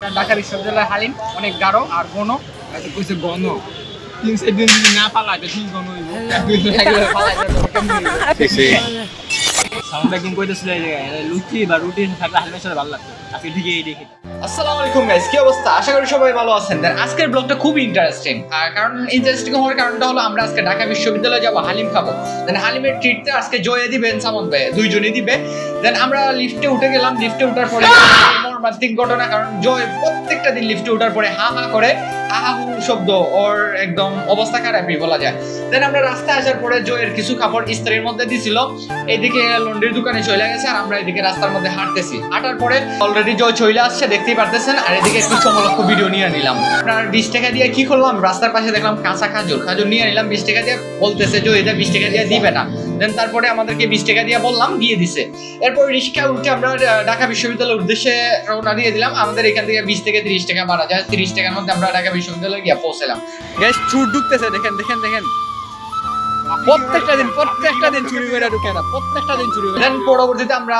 ঢাকা বিশ্ববিদ্যালয়ের হালিম অনেক গাঢ় আর ঘন। কইছে ঘন 3-4 দিন যদি না পালাইবে ঠিক ঘন হইব। সাউন্ড একদম কইতেছিল এই জায়গায় লুচি বা রুটি থাকলে হালিমের সাথে ভালো লাগতো। আজকে ঠিক এই দেখি। আসসালামু আলাইকুম গাইস, কি অবস্থা? আশা করি সবাই ভালো আছেন। আজকের ব্লগটা খুব ইন্টারেস্টিং। কারণ ইন্টারেস্টিং হওয়ার কারণটা হলো আমরা আজকে ঢাকা বিশ্ববিদ্যালয়ে যাব হালিম খাবো। দেন হালিমের ট্রিটটা আজকে জয়ে দিবেন, সামন ভাই দুইজনই দিবে। দেন আমরা লিফটে উঠে গেলাম। লিফটে ওঠার পরে মর্মান্তিক ঘটনা, কারণ জয় প্রত্যেকটা দিন লিফটে ওঠার পরে হা হা করে, হা হা হু শব্দ, ওর একদম অবস্থা খারাপই বলা যায়। দেন আমরা রাস্তায় আসার পরে জয়ের কিছু কাপড় ইস্ত্রির মধ্যে দিছিল, এইদিকে লন্ড্রির দোকানে চলে গেছে আর আমরা এদিকে রাস্তার মধ্যে হাঁটতেছি। হাঁটার পরে অলরেডি জয় চলে আসছে, দেখতেই পারতেছেন। আর এদিকে একটু চমলক্ষ ভিডিও নিয়ে নিলাম। আপনার 20 টাকা দিয়ে কি করলাম, রাস্তার পাশে দেখলাম কাঁচা খাজুর নিয়ে নিলাম 20 টাকা দিয়ে। বলতেছে যে এটা 20 টাকা দিয়ে দিবে না। দেন তারপরে আমাদেরকে 20 টাকা দিয়ে বললাম, দিয়ে দিছে। এরপর রিক্সা উঠে আমরা ঢাকা বিশ্ববিদ্যালয়ের উদ্দেশ্যে রওনা দিয়ে দিলাম। আমাদের এখান থেকে 20 থেকে 30 টাকা ভাড়া যায়। 30 টাকার মধ্যে আমরা ঢাকা বিশ্ববিদ্যালয়ে গিয়ে পৌঁছলাম। গ্যাস চুর ঢুকতেছে, দেখেন প্রত্যেকটা দিন চুরি করে ঢুকে না, প্রত্যেকটা দিন চুরি করে। দেন পরবর্তীতে আমরা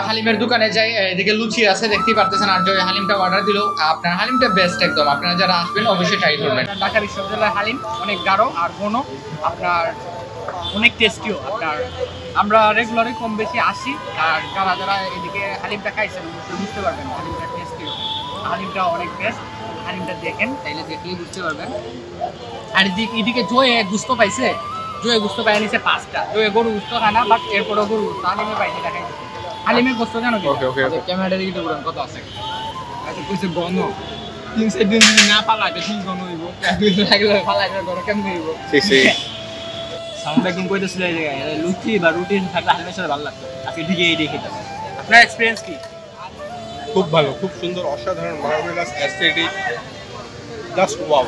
হালিমের দোকানে যাই। এদিকে লুচি আছে, দেখতেই পারতেছেন। আর জয় হালিমটা অর্ডার দিল। আপনার হালিমটা বেস্ট একদম, আপনারা যারা আসবেন অবশ্যই ট্রাই করবেন। ঢাকা বিশ্ববিদ্যালয়ের হালিম অনেক গাঢ় আর ঘন, আপনার অনেক টেস্টিও। আপনার আমরা রেগুলারই কম বেশি আসি, আর যারা এদিকে হালিমটা খাইছেন বুঝতে পারবেন হালিমটা টেস্টিও। হালিমটা অনেক বেস্ট। হালিমটা দেখেন, তাইলে দেখলেই বুঝতে পারবেন। আর এদিকে জয় গুস্ত পাইছে, জয় গুস্ত পাই নিছে 5টা। জয় গরু গুস্ত খায় না, বাট এরপরও গরু গুস্ত হালিমে পাইছে টাকাই। হালিমের গোস্ত জানো কি? ক্যামেরাটা দিকে বলেন কত আছে। আচ্ছা কইছে ঘন 3-4 দিন যদি না পালাইবে ঠিক ঘন হইব। ফালাইবে গরু কেমন হইব? সাউন্ড একদম কইতেছিল এই জায়গায় লুচি বা রুটি থাকলে হালিমের সাথে ভালো লাগতো। আজকে ঠিক এই দেখি। আপনার এক্সপেরিয়েন্স কি? খুব ভালো, খুব সুন্দর, অসাধারণ, marvellous, aesthetic, just wow.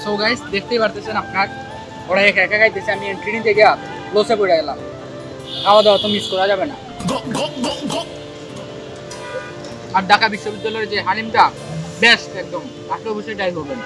So guys, দেখতেই পারতেছেন আপনার ওরা একা একা খাইতেছে। আমি এন্ট্রি নিতে গিয়া লসে পড়ে গেলাম। খাওয়া দাওয়া তো মিস করা যাবে না। আর ঢাকা বিশ্ববিদ্যালয়ের যে হালিমটা বেস্ট একদম, আপনি অবশ্যই ট্রাই করবেন।